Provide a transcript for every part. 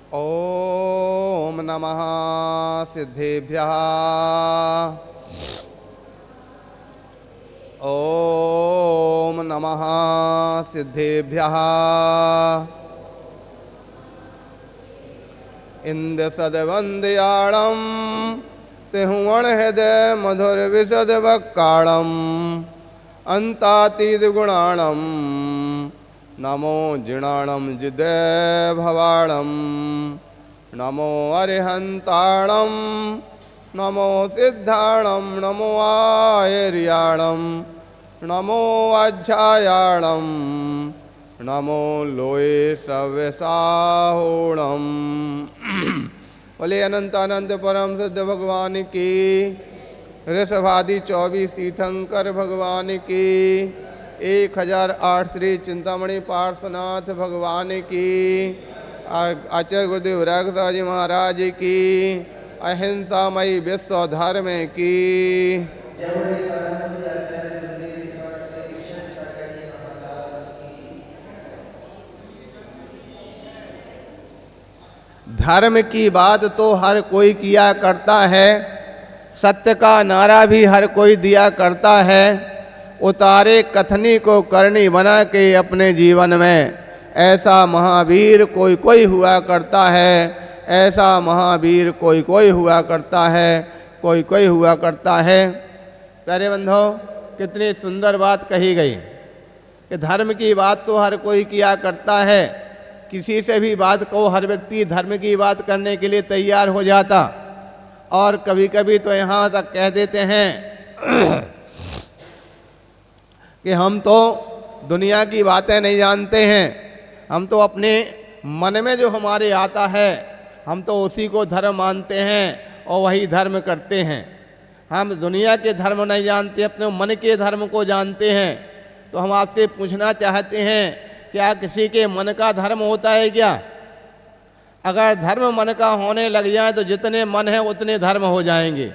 ओम नमः सिद्धेभ्यः। ओम नमः सिद्धेभ्यः। इंद्र सदवंदयाणं तिहुवण हृदय मधुर विशद वक्काणं अंतातीत गुणाणं नमो जिणाणं जिदय भवाणं नमो अरिहंताणं नमो सिद्धाणं नमो आयर्याणं नमो अध्यायाणं नमो लोये श्रव्यसाहोणम। बोले अनंत अनंत परम सिद्ध भगवान की, ऋषभादि 24 तीर्थंकर भगवान की, 1008 श्री चिंतामणि पार्श्वनाथ भगवान की, आचार्य गुरुदेव राघव जी महाराज की, अहिंसामयी विश्व धर्म की। धर्म की बात तो हर कोई किया करता है, सत्य का नारा भी हर कोई दिया करता है। उतारे कथनी को करनी बना के अपने जीवन में, ऐसा महावीर कोई कोई हुआ करता है। ऐसा महावीर कोई कोई हुआ करता है, कोई कोई हुआ करता है। प्यारे बंधो, कितनी सुंदर बात कही गई कि धर्म की बात तो हर कोई किया करता है। किसी से भी बात को हर व्यक्ति धर्म की बात करने के लिए तैयार हो जाता, और कभी कभी तो यहाँ तक कह देते हैं कि हम तो दुनिया की बातें नहीं जानते हैं, हम तो अपने मन में जो हमारे आता है हम तो उसी को धर्म मानते हैं और वही धर्म करते हैं। हम दुनिया के धर्म नहीं जानते, अपने मन के धर्म को जानते हैं। तो हम आपसे पूछना चाहते हैं, क्या किसी के मन का धर्म होता है क्या? अगर धर्म मन का होने लग जाए तो जितने मन है उतने धर्म हो जाएंगे।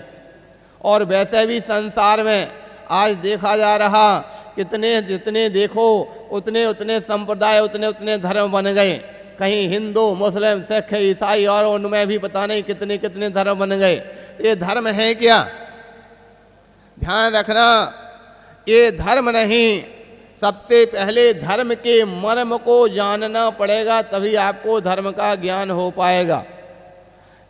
और वैसे भी संसार में आज देखा जा रहा, कितने जितने देखो उतने उतने संप्रदाय, उतने उतने धर्म बन गए। कहीं हिंदू, मुस्लिम, सिख, ईसाई और उनमें भी पता नहीं कितने कितने धर्म बन गए। ये धर्म है क्या? ध्यान रखना, ये धर्म नहीं। सबसे पहले धर्म के मर्म को जानना पड़ेगा, तभी आपको धर्म का ज्ञान हो पाएगा।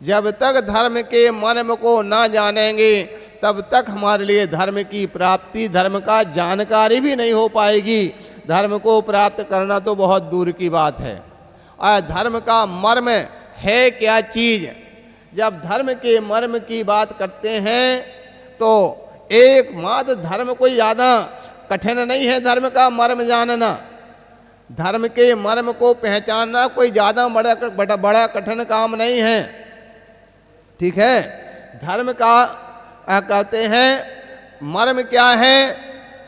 जब तक धर्म के मर्म को ना जानेंगे तब तक हमारे लिए धर्म की प्राप्ति, धर्म का जानकारी भी नहीं हो पाएगी। धर्म को प्राप्त करना तो बहुत दूर की बात है। और धर्म का मर्म है क्या चीज़? जब धर्म के मर्म की बात करते हैं तो एकमात्र धर्म कोई ज़्यादा कठिन नहीं है। धर्म का मर्म जानना, धर्म के मर्म को पहचानना कोई ज़्यादा बड़ा कठिन काम नहीं है। ठीक है, धर्म का कहते हैं मर्म क्या है?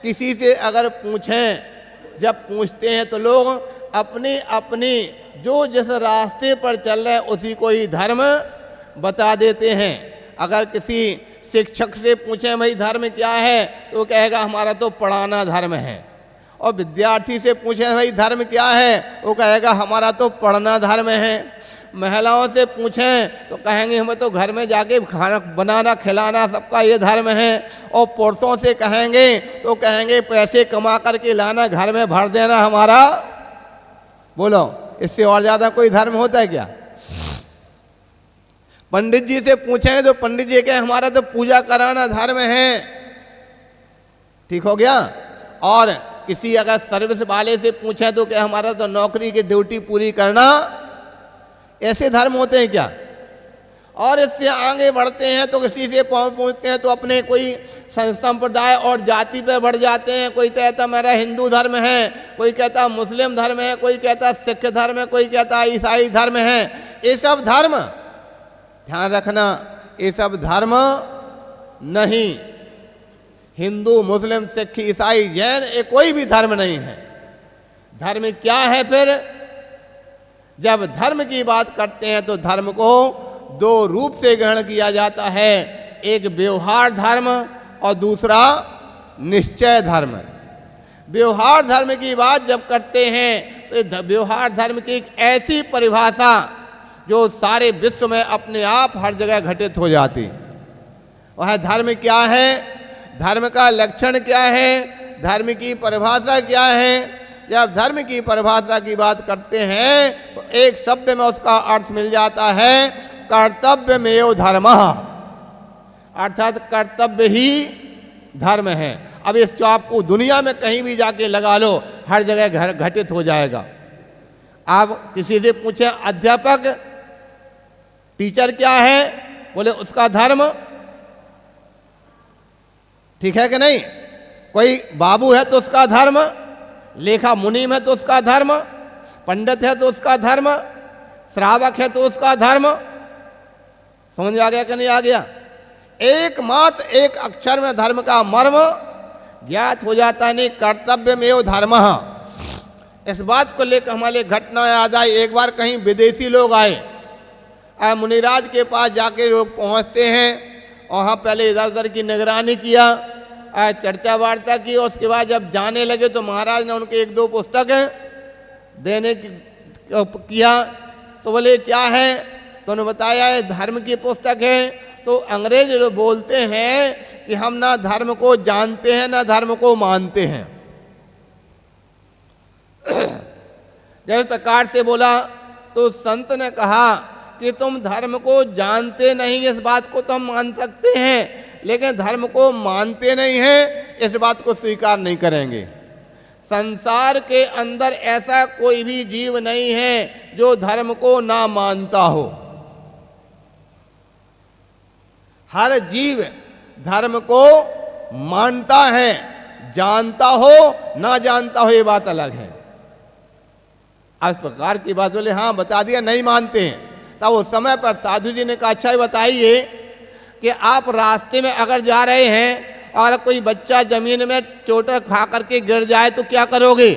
किसी से अगर पूछें, जब पूछते हैं तो लोग अपनी अपनी जो जिस रास्ते पर चल रहे उसी को ही धर्म बता देते हैं। अगर किसी शिक्षक से पूछें भाई धर्म क्या है, तो कहेगा हमारा तो पढ़ाना धर्म है। और विद्यार्थी से पूछें भाई धर्म क्या है, वो कहेगा हमारा तो पढ़ना धर्म है। महिलाओं से पूछें तो कहेंगे हमें तो घर में जाके खाना बनाना खिलाना सबका ये धर्म है। और पुरुषों से कहेंगे तो कहेंगे पैसे कमा करके लाना, घर में भर देना हमारा। बोलो, इससे और ज़्यादा कोई धर्म होता है क्या? पंडित जी से पूछेंगे तो पंडित जी कहें हमारा तो पूजा कराना धर्म है। ठीक हो गया। और किसी अगर सर्विस वाले से पूछें तो क्या हमारा तो नौकरी की ड्यूटी पूरी करना। ऐसे धर्म होते हैं क्या? और इससे आगे बढ़ते हैं तो किसी से पूछते हैं तो अपने कोई संप्रदाय और जाति पर बढ़ जाते हैं। कोई कहता मेरा हिंदू धर्म है, कोई कहता मुस्लिम धर्म है, कोई कहता सिख धर्म है, कोई कहता ईसाई धर्म है। ये सब धर्म, ध्यान रखना, ये सब धर्म नहीं। हिंदू, मुस्लिम, सिख, ईसाई, जैन, ये कोई भी धर्म नहीं है। धर्म क्या है फिर? जब धर्म की बात करते हैं तो धर्म को दो रूप से ग्रहण किया जाता है, एक व्यवहार धर्म और दूसरा निश्चय धर्म। व्यवहार धर्म की बात जब करते हैं तो व्यवहार धर्म की एक ऐसी परिभाषा जो सारे विश्व में अपने आप हर जगह घटित हो जाती। वह धर्म क्या है, धर्म का लक्षण क्या है, धर्म की परिभाषा क्या है। जब धर्म की परिभाषा की बात करते हैं तो एक शब्द में उसका अर्थ मिल जाता है, कर्तव्यमेव धर्मः, अर्थात कर्तव्य ही धर्म है। अब इस जो आपको दुनिया में कहीं भी जाके लगा लो, हर जगह घर घटित हो जाएगा। आप किसी से पूछें अध्यापक, टीचर क्या है, बोले उसका धर्म, ठीक है कि नहीं। कोई बाबू है तो उसका धर्म, लेखा मुनीम है तो उसका धर्म, पंडित है तो उसका धर्म, श्रावक है तो उसका धर्म। समझ आ गया कि नहीं आ गया। एकमात्र एक अक्षर में धर्म का मर्म ज्ञात हो जाता है। नहीं, कर्तव्यमेव धर्मः। इस बात को लेकर हमारे घटना याद आई। एक बार कहीं विदेशी लोग आए, मुनिराज के पास जाके लोग पहुंचते हैं, वहाँ पहले इधर उधर की निगरानी किया, चर्चा वार्ता की। और उसके बाद जब जाने लगे तो महाराज ने उनके एक दो पुस्तक देने किया। तो बोले क्या है, तो उन्होंने बताया है धर्म की पुस्तक है। तो अंग्रेज लोग बोलते हैं कि हम ना धर्म को जानते हैं ना धर्म को मानते हैं। जब इस प्रकार से बोला तो संत ने कहा कि तुम धर्म को जानते नहीं, इस बात को तो हम मान सकते हैं, लेकिन धर्म को मानते नहीं हैं, इस बात को स्वीकार नहीं करेंगे। संसार के अंदर ऐसा कोई भी जीव नहीं है जो धर्म को ना मानता हो। हर जीव धर्म को मानता है, जानता हो ना जानता हो ये बात अलग है। इस प्रकार की बात बोले हाँ बता दिया नहीं मानते हैं। तब उस समय पर साधु जी ने कहा अच्छा ही बताइए कि आप रास्ते में अगर जा रहे हैं और कोई बच्चा जमीन में चोट खा करके गिर जाए तो क्या करोगे,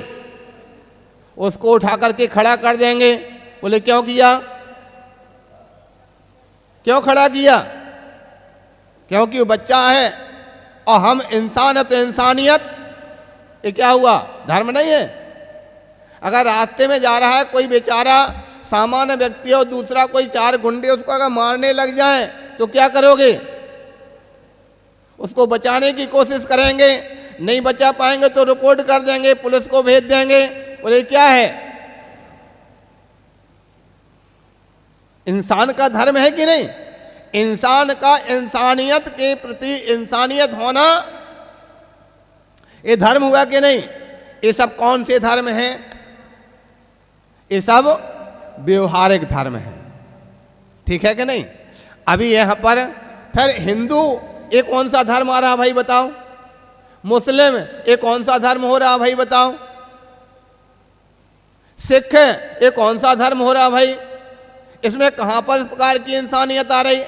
उसको उठा करके खड़ा कर देंगे। बोले क्यों किया, क्यों खड़ा किया, क्योंकि वो बच्चा है और हम इंसान है, तो इंसानियत ये क्या हुआ, धर्म नहीं है। अगर रास्ते में जा रहा है कोई बेचारा सामान्य व्यक्ति और दूसरा कोई चार गुंडे उसको अगर मारने लग जाए तो क्या करोगे, उसको बचाने की कोशिश करेंगे, नहीं बचा पाएंगे तो रिपोर्ट कर देंगे, पुलिस को भेज देंगे। बोले क्या है, इंसान का धर्म है कि नहीं, इंसान का इंसानियत के प्रति इंसानियत होना ये धर्म हुआ कि नहीं। ये सब कौन से धर्म हैं, ये सब व्यवहारिक धर्म है, ठीक है कि नहीं। अभी यहां पर फिर हिंदू ये कौन सा धर्म आ रहा भाई बताओ, मुस्लिम ये कौन सा धर्म हो रहा भाई बताओ, सिख ये कौन सा धर्म हो रहा भाई, इसमें कहां पर इस प्रकार की इंसानियत आ रही।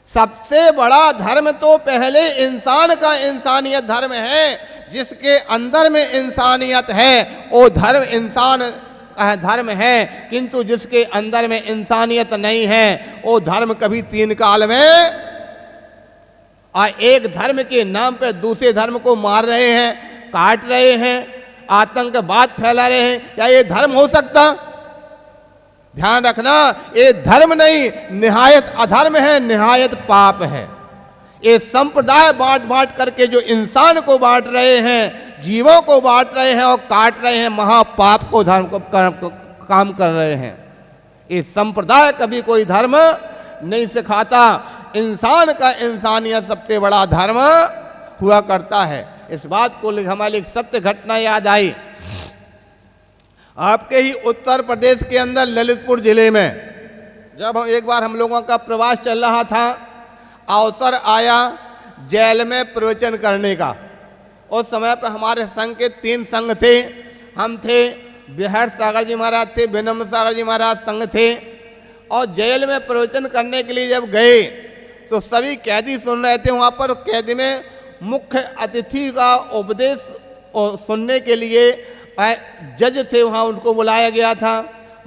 सबसे बड़ा धर्म तो पहले इंसान का इंसानियत धर्म है, जिसके अंदर में इंसानियत है वो धर्म इंसान धर्म है, किंतु जिसके अंदर में इंसानियत नहीं है वो धर्म कभी तीन काल में एक धर्म के नाम पर दूसरे धर्म को मार रहे हैं, काट रहे हैं, आतंकवाद फैला रहे हैं, क्या ये धर्म हो सकता। ध्यान रखना ये धर्म नहीं, निहायत अधर्म है, निहायत पाप है। ये संप्रदाय बांट बांट करके जो इंसान को बांट रहे हैं, जीवों को बांट रहे हैं और काट रहे हैं, महापाप को धर्म को काम कर रहे हैं। ये संप्रदाय कभी कोई धर्म नहीं सिखाता। इंसान का इंसानियत सबसे बड़ा धर्म हुआ करता है। इस बात को हमारी एक सत्य घटना याद आई। आपके ही उत्तर प्रदेश के अंदर ललितपुर जिले में जब एक बार हम लोगों का प्रवास चल रहा था, अवसर आया जेल में प्रवचन करने का। उस समय पर हमारे संघ के 3 संघ थे, हम थे, बिहार सागर जी महाराज थे, विनम्र सागर जी महाराज संघ थे। और जेल में प्रवचन करने के लिए जब गए तो सभी कैदी सुन रहे थे। वहाँ पर कैदी में मुख्य अतिथि का उपदेश सुनने के लिए जज थे, वहाँ उनको बुलाया गया था,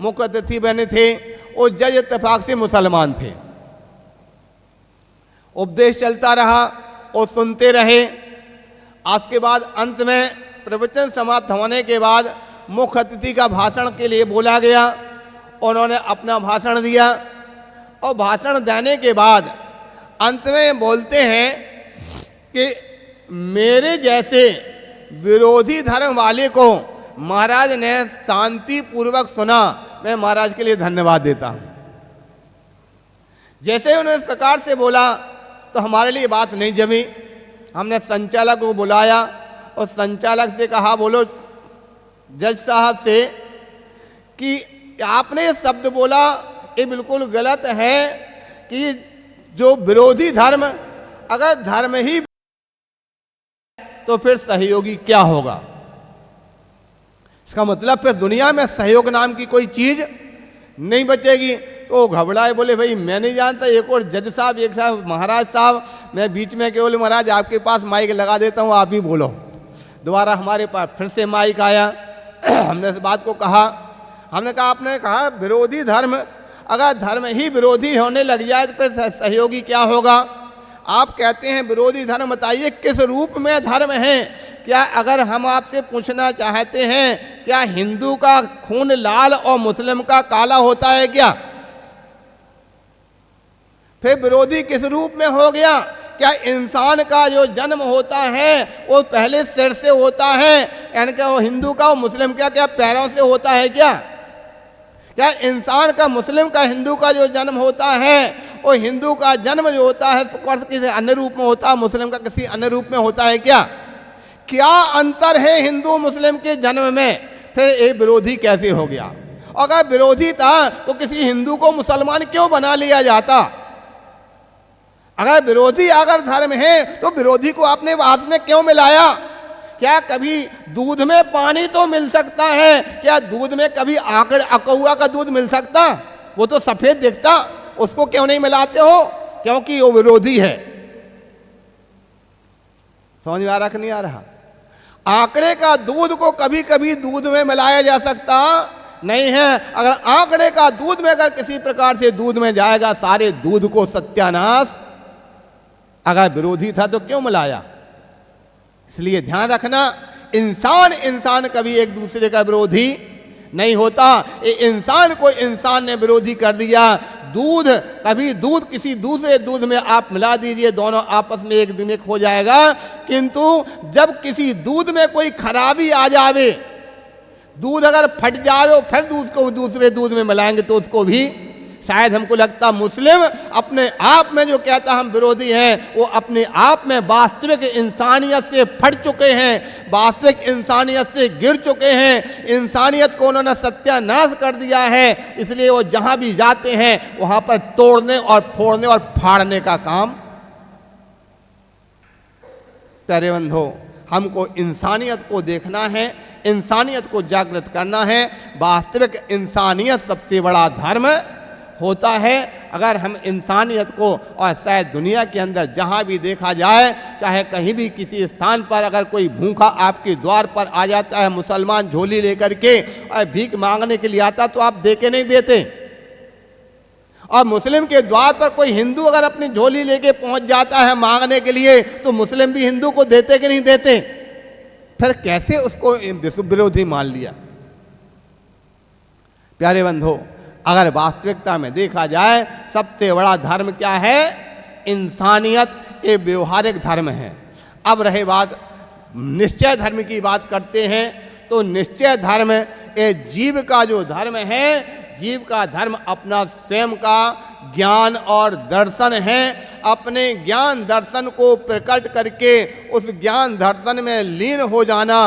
मुख्य अतिथि बने थे। वो जज इत्तेफाक से मुसलमान थे। उपदेश चलता रहा और सुनते रहे। उसके बाद अंत में प्रवचन समाप्त होने के बाद मुख्य अतिथि का भाषण के लिए बोला गया। उन्होंने अपना भाषण दिया और भाषण देने के बाद अंत में बोलते हैं कि मेरे जैसे विरोधी धर्म वाले को महाराज ने शांति पूर्वक सुना, मैं महाराज के लिए धन्यवाद देता हूं। जैसे उन्होंने इस प्रकार से बोला तो हमारे लिए बात नहीं जमी। हमने संचालक को बुलाया और संचालक से कहा, बोलो जज साहब से कि आपने ये शब्द बोला ये बिल्कुल गलत है कि जो विरोधी धर्म अगर धर्म ही तो फिर सहयोगी क्या होगा। इसका मतलब फिर दुनिया में सहयोग नाम की कोई चीज नहीं बचेगी। तो घबराए, बोले भाई मैं नहीं जानता, एक और जज साहब, एक साहब महाराज साहब, मैं बीच में केवल महाराज आपके पास माइक लगा देता हूँ, आप ही बोलो। दोबारा हमारे पास फिर से माइक आया। हमने इस बात को कहा, हमने कहा आपने कहा विरोधी धर्म अगर धर्म ही विरोधी होने लग जाए तो फिर सहयोगी क्या होगा। आप कहते हैं विरोधी धर्म, बताइए किस रूप में धर्म है। क्या अगर हम आपसे पूछना चाहते हैं क्या हिंदू का खून लाल और मुस्लिम का काला होता है क्या, फिर विरोधी किस रूप में हो गया। क्या इंसान का जो जन्म होता है वो पहले सिर से होता है, यानी कि वो हिंदू का और मुस्लिम का क्या पैरों से होता है क्या। क्या इंसान का मुस्लिम का हिंदू का जो जन्म होता है वो हिंदू का जन्म जो होता है तो किसी अन्य रूप में होता है, मुस्लिम का किसी अन्य रूप में होता है क्या। क्या अंतर है हिंदू मुस्लिम के जन्म में, फिर ये विरोधी कैसे हो गया। अगर विरोधी था तो किसी हिंदू को मुसलमान क्यों बना लिया जाता। अगर विरोधी अगर धर्म है तो विरोधी को आपने वास में क्यों मिलाया। क्या कभी दूध में पानी तो मिल सकता है, क्या दूध में कभी अकौआ का दूध मिल सकता, वो तो सफेद दिखता, उसको क्यों नहीं मिलाते हो, क्योंकि वो विरोधी है। समझ में आ रहा कि नहीं आ रहा। आंकड़े का दूध को कभी कभी दूध में मिलाया जा सकता नहीं है। अगर आंकड़े का दूध में अगर किसी प्रकार से दूध में जाएगा सारे दूध को सत्यानाश, अगर विरोधी था तो क्यों मिलाया। इसलिए ध्यान रखना, इंसान कभी एक दूसरे का विरोधी नहीं होता। ये इंसान को इंसान ने विरोधी कर दिया। दूध कभी दूध किसी दूसरे दूध में आप मिला दीजिए, दोनों आपस में एक दिन एक हो जाएगा। किंतु जब किसी दूध में कोई खराबी आ जावे, दूध अगर फट जावे फिर दूध को दूसरे दूध में मिलाएंगे तो उसको भी शायद हमको लगता मुस्लिम अपने आप में जो कहता हम विरोधी हैं वो अपने आप में वास्तविक इंसानियत से फट चुके हैं, वास्तविक इंसानियत से गिर चुके हैं। इंसानियत को उन्होंने सत्यानाश कर दिया है। इसलिए वो जहां भी जाते हैं वहां पर तोड़ने और फोड़ने और फाड़ने का काम। प्यारे बंधो, हमको इंसानियत को देखना है, इंसानियत को जागृत करना है। वास्तविक इंसानियत सबसे बड़ा धर्म होता है। अगर हम इंसानियत को, और शायद दुनिया के अंदर जहाँ भी देखा जाए, चाहे कहीं भी किसी स्थान पर अगर कोई भूखा आपके द्वार पर आ जाता है, मुसलमान झोली लेकर के और भीख मांगने के लिए आता तो आप दे के नहीं देते। और मुस्लिम के द्वार पर कोई हिंदू अगर अपनी झोली लेके पहुंच जाता है मांगने के लिए तो मुस्लिम भी हिंदू को देते कि नहीं देते। फिर कैसे उसको विरोधी मान लिया। प्यारे बंधो, अगर वास्तविकता में देखा जाए सबसे बड़ा धर्म क्या है, इंसानियत, ये व्यवहारिक धर्म है। अब रहे बात निश्चय धर्म की बात करते हैं तो निश्चय धर्म ये जीव का जो धर्म है, जीव का धर्म अपना स्वयं का ज्ञान और दर्शन है। अपने ज्ञान दर्शन को प्रकट करके उस ज्ञान दर्शन में लीन हो जाना,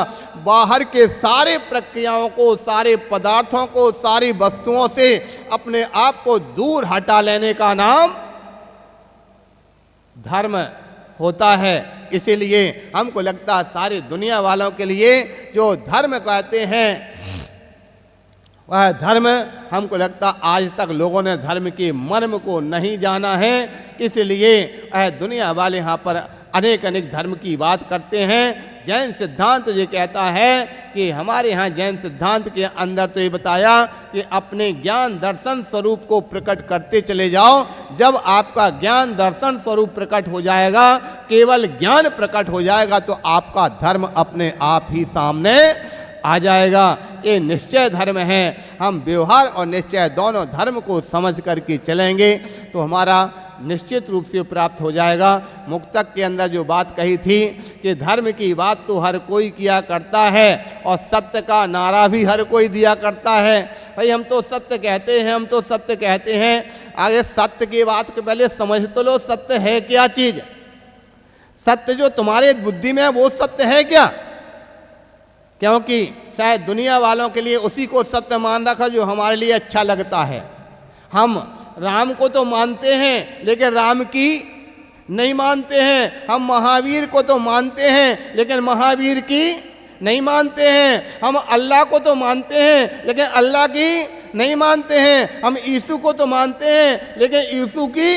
बाहर के सारे प्रक्रियाओं को, सारे पदार्थों को, सारी वस्तुओं से अपने आप को दूर हटा लेने का नाम धर्म होता है। इसीलिए हमको लगता है सारी दुनिया वालों के लिए जो धर्म कहते हैं वह धर्म, हमको लगता आज तक लोगों ने धर्म के मर्म को नहीं जाना है। इसलिए दुनिया वाले यहाँ पर अनेक अनेक धर्म की बात करते हैं। जैन सिद्धांत ये कहता है कि हमारे यहाँ जैन सिद्धांत के अंदर तो ये बताया कि अपने ज्ञान दर्शन स्वरूप को प्रकट करते चले जाओ। जब आपका ज्ञान दर्शन स्वरूप प्रकट हो जाएगा, केवल ज्ञान प्रकट हो जाएगा तो आपका धर्म अपने आप ही सामने आ जाएगा। ये निश्चय धर्म है। हम व्यवहार और निश्चय दोनों धर्म को समझ करके चलेंगे तो हमारा निश्चित रूप से प्राप्त हो जाएगा। मुक्तक के अंदर जो बात कही थी कि धर्म की बात तो हर कोई किया करता है और सत्य का नारा भी हर कोई दिया करता है। भाई हम तो सत्य कहते हैं, हम तो सत्य कहते हैं। आगे सत्य की बात के पहले समझ तो लो, सत्य है क्या चीज? सत्य जो तुम्हारे बुद्धि में है वो सत्य है क्या? क्योंकि शायद दुनिया वालों के लिए उसी को सत्य मान रखा जो हमारे लिए अच्छा लगता है। हम राम को तो मानते हैं लेकिन राम की नहीं मानते हैं। हम महावीर को तो मानते हैं लेकिन महावीर की नहीं मानते हैं। हम अल्लाह को तो मानते हैं लेकिन अल्लाह की नहीं मानते हैं। हम यीशु को तो मानते हैं लेकिन यीशु की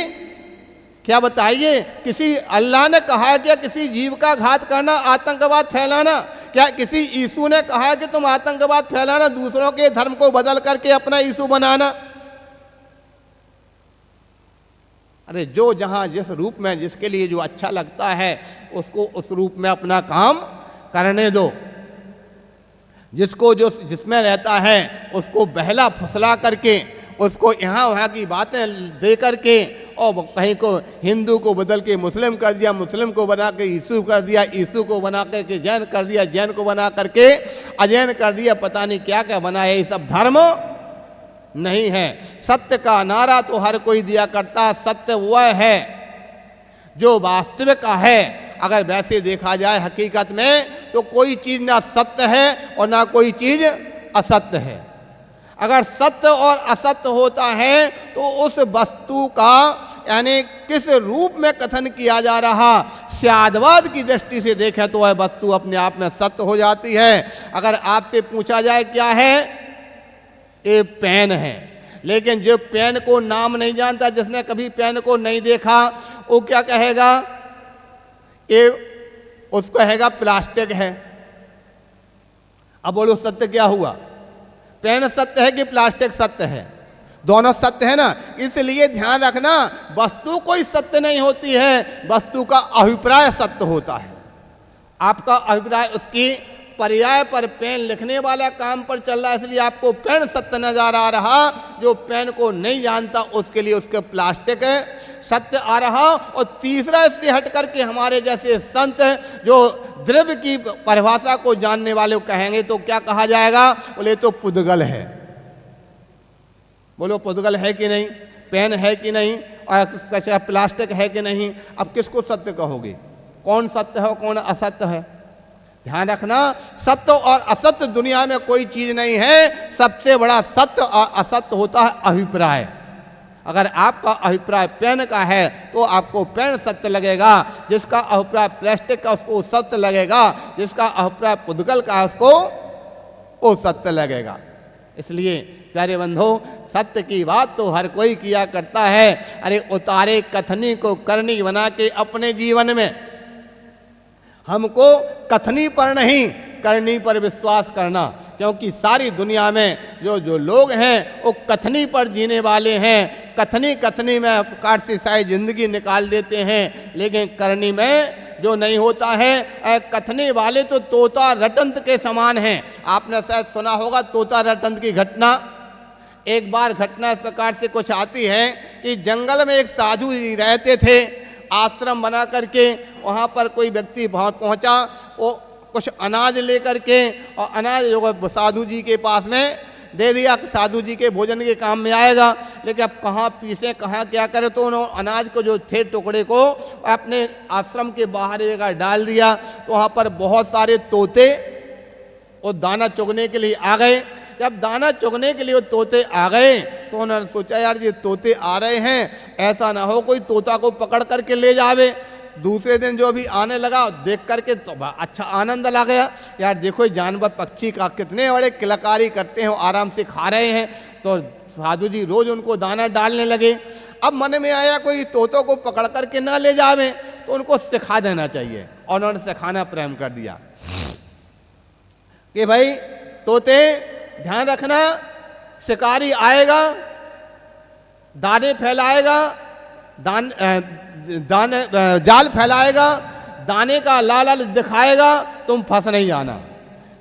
क्या बताइए? किसी अल्लाह ने कहा है क्या किसी जीव का घात करना, आतंकवाद फैलाना? क्या किसी यीशु ने कहा है कि तुम आतंकवाद फैलाना, दूसरों के धर्म को बदल करके अपना यीशु बनाना? अरे जो जहां जिस रूप में जिसके लिए जो अच्छा लगता है उसको उस रूप में अपना काम करने दो। जिसको जो जिसमें रहता है उसको बहला फुसला करके, उसको यहाँ वहाँ की बातें दे करके और कहीं को हिंदू को बदल के मुस्लिम कर दिया, मुस्लिम को बना के यीशु कर दिया, यीशु को बना करके जैन कर दिया, जैन को बना करके अजैन कर दिया, पता नहीं क्या क्या बनाया। ये सब धर्म नहीं है। सत्य का नारा तो हर कोई दिया करता। सत्य वह है जो वास्तविक है। अगर वैसे देखा जाए हकीकत में तो कोई चीज ना सत्य है और ना कोई चीज असत्य है। अगर सत्य और असत्य होता है तो उस वस्तु का यानी किस रूप में कथन किया जा रहा, स्यादवाद की दृष्टि से देखें तो वह वस्तु अपने आप में सत्य हो जाती है। अगर आपसे पूछा जाए क्या है, ये पेन है, लेकिन जो पेन को नाम नहीं जानता, जिसने कभी पेन को नहीं देखा, वो क्या कहेगा? ये उसको कहेगा प्लास्टिक है। अब बोलो सत्य क्या हुआ? पेन सत्य है कि प्लास्टिक सत्य है? दोनों सत्य है ना। इसलिए ध्यान रखना, वस्तु कोई सत्य नहीं होती है, वस्तु का अभिप्राय सत्य होता है। आपका अभिप्राय उसकी पर्याय पर पेन लिखने वाला काम पर चल रहा है, इसलिए आपको पेन सत्य नजर आ रहा। जो पेन को नहीं जानता उसके लिए उसके प्लास्टिक सत्य आ रहा। और तीसरा इससे हट करके हमारे जैसे संत जो द्रव्य की परिभाषा को जानने वाले कहेंगे तो क्या कहा जाएगा? बोले तो पुद्गल है। बोलो पुद्गल है कि नहीं, पेन है कि नहीं, और प्लास्टिक है कि नहीं? अब किसको सत्य कहोगे? कौन सत्य है और कौन असत्य है? ध्यान रखना, सत्य और असत्य दुनिया में कोई चीज नहीं है। सबसे बड़ा सत्य और असत्य होता है अभिप्राय। अगर आपका अभिप्राय पेन का है तो आपको पेन सत्य लगेगा, जिसका अभिप्राय प्लास्टिक का उसको सत्य लगेगा, जिसका अभिप्राय पुद्गल का उसको वो सत्य लगेगा। इसलिए प्यारे बंधो, सत्य की बात तो हर कोई किया करता है। अरे उतारे कथनी को करनी बना के अपने जीवन में। हमको कथनी पर नहीं करनी पर विश्वास करना, क्योंकि सारी दुनिया में जो लोग हैं वो कथनी पर जीने वाले हैं। कथनी में प्रकार से शायद जिंदगी निकाल देते हैं, लेकिन करनी में जो नहीं होता है। कथने वाले तो तोता रटंत के समान हैं। आपने शायद सुना होगा तोता रटंत की घटना। एक बार घटना इस प्रकार से कुछ आती है कि जंगल में एक साधु जी रहते थे, आश्रम बना करके। वहाँ पर कोई व्यक्ति पहुँचा, वो कुछ अनाज लेकर के, और अनाज जो साधु जी के पास में दे दिया, साधु जी के भोजन के काम में आएगा। लेकिन अब कहाँ पीसे, कहाँ क्या करे, तो उन्होंने अनाज को जो थे टुकड़े को अपने आश्रम के बाहर एक जगह डाल दिया। तो वहाँ पर बहुत सारे तोते वो दाना चुगने के लिए आ गए। जब दाना चुगने के लिए वो तोते आ गए तो उन्होंने सोचा यार ये तोते आ रहे हैं, ऐसा ना हो कोई तोता को पकड़ करके ले जावे। दूसरे दिन जो भी आने लगा देख करके तो अच्छा आनंद लग गया, यार देखो जानवर पक्षी का कितने बड़े किलकारी करते हैं, आराम से खा रहे हैं। तो साधु जी रोज उनको दाना डालने लगे। अब मन में आया कोई तोतों को पकड़ करके ना ले जावे तो उनको सिखा देना चाहिए, और उन्होंने सिखाना प्रारंभ कर दिया कि भाई तोते ध्यान रखना, शिकारी आएगा, दाने फैलाएगा, जाल फैलाएगा, दाने का लाल दिखाएगा, तुम फंस नहीं जाना।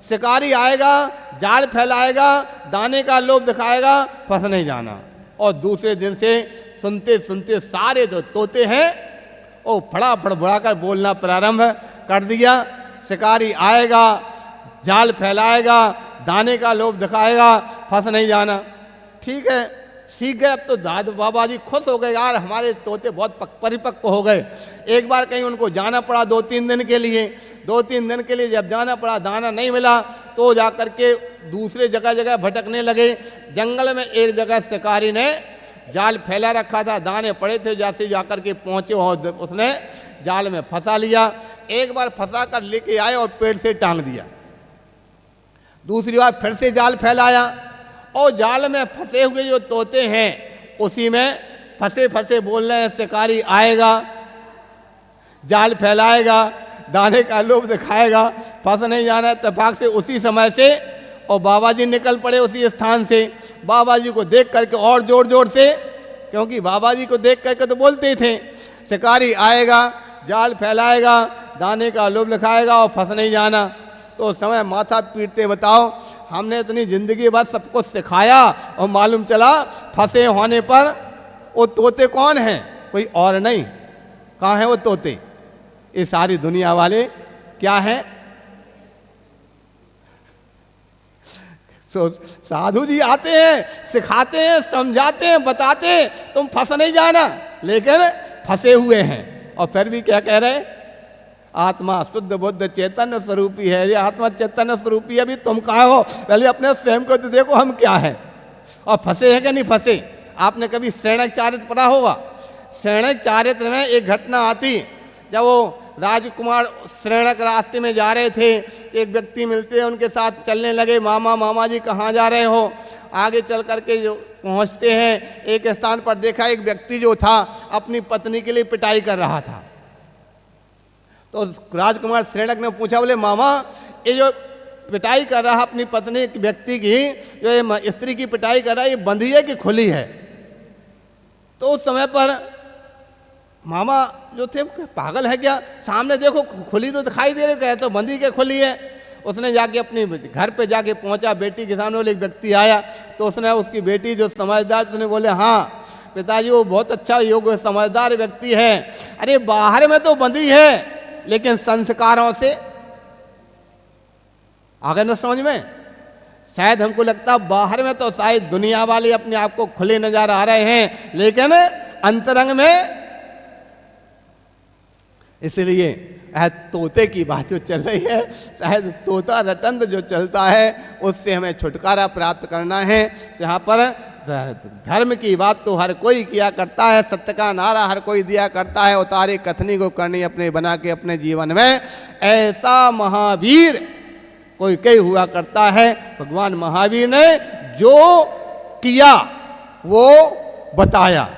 शिकारी आएगा, जाल फैलाएगा, दाने का लोभ दिखाएगा, फंस नहीं जाना। और दूसरे दिन से सुनते सुनते सारे जो तोते हैं वो फड़ाफड़ बढ़ाकर बोलना प्रारंभ कर दिया। शिकारी आएगा, जाल फैलाएगा, दाने का लोभ दिखाएगा, फंस नहीं जाना। ठीक है, सीख गए। अब तो दादा बाबा जी खुश हो गए, यार हमारे तोते बहुत परिपक्व हो गए। एक बार कहीं उनको जाना पड़ा 2-3 दिन के लिए। 2-3 दिन के लिए जब जाना पड़ा, दाना नहीं मिला, तो जाकर के दूसरे जगह जगह भटकने लगे। जंगल में एक जगह शिकारी ने जाल फैला रखा था, दाने पड़े थे, जैसे जाकर के पहुंचे और उसने जाल में फंसा लिया। एक बार फंसा कर लेके आए और पेड़ से टांग दिया। दूसरी बार फिर से जाल फैलाया और जाल में फंसे हुए जो तोते हैं उसी में फंसे फंसे बोल रहे हैं, शिकारी आएगा, जाल फैलाएगा, दाने का लोभ दिखाएगा, फंस नहीं जाना। इत्तेफाक से उसी समय से और बाबा जी निकल पड़े उसी स्थान से। बाबा जी को देख करके और जोर जोर से, क्योंकि बाबा जी को देख करके तो बोलते ही थे, शिकारी आएगा, जाल फैलाएगा, दाने का लोभ दिखाएगा और फंस नहीं जाना। तो उस समय माथा पीटते, बताओ हमने इतनी जिंदगी भर सबको सिखाया और मालूम चला फंसे होने पर वो तोते कौन हैं? कोई और नहीं। कहाँ हैं वो तोते? ये सारी दुनिया वाले क्या हैं? तो साधु जी आते हैं, सिखाते हैं, समझाते हैं, बताते हैं तुम फंस नहीं जाना, लेकिन फंसे हुए हैं। और फिर भी क्या कह रहे? आत्मा शुद्ध बुद्ध चैतन्य स्वरूपी है। ये आत्मा चैतन्य स्वरूपी है, अभी तुम कहाँ हो? पहले अपने स्वयं को तो देखो हम क्या है। और फंसे हैं कि नहीं फंसे? आपने कभी श्रेणक चारित्र पढ़ा होगा। श्रेणक चारित्र में एक घटना आती, जब वो राजकुमार श्रेणक रास्ते में जा रहे थे, एक व्यक्ति मिलते हैं, उनके साथ चलने लगे। मामा मामा जी कहाँ जा रहे हो? आगे चल करके जो पहुँचते हैं, एक स्थान पर देखा एक व्यक्ति जो था अपनी पत्नी के लिए पिटाई कर रहा था। तो राजकुमार श्रेणक ने पूछा, बोले मामा ये जो पिटाई कर रहा अपनी पत्नी की व्यक्ति की, जो ये स्त्री की पिटाई कर रहा है, ये बंधी है कि खुली है? तो उस समय पर मामा जो थे पागल है क्या, सामने देखो खुली तो दिखाई दे रही, कहे तो बंधी के खुली है। उसने जाके अपनी घर पे जाके पहुंचा, बेटी के सामने एक व्यक्ति आया, तो उसने उसकी बेटी जो समझदार, उसने बोले हाँ पिताजी वो बहुत अच्छा योग्य समझदार व्यक्ति है। अरे बाहर में तो बंधी है लेकिन संस्कारों से आगे न समझ में। शायद हमको लगता बाहर में तो शायद दुनिया वाले अपने आप को खुले नजर आ रहे हैं, लेकिन अंतरंग में। इसलिए तोते की बात जो चल रही है, शायद तोता रटंत जो चलता है उससे हमें छुटकारा प्राप्त करना है। यहाँ पर धर्म की बात तो हर कोई किया करता है, सत्य का नारा हर कोई दिया करता है, उतारे कथनी को करनी अपने बना के अपने जीवन में। ऐसा महावीर कोई कई हुआ करता है। भगवान महावीर ने जो किया वो बताया,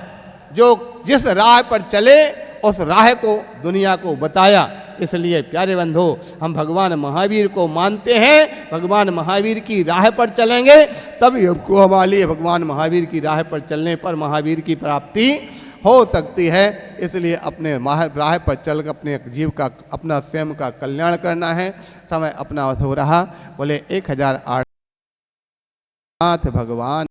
जो जिस राह पर चले उस राह को दुनिया को बताया। इसलिए प्यारे बंधु, हम भगवान महावीर को मानते हैं। भगवान महावीर की राह पर चलेंगे तभी हमको हमारे लिए भगवान महावीर की राह पर चलने पर महावीर की प्राप्ति हो सकती है। इसलिए अपने राह पर चल कर अपने जीव का, अपना स्वयं का कल्याण करना है। समय अपना हो रहा। बोले 1008 भगवान।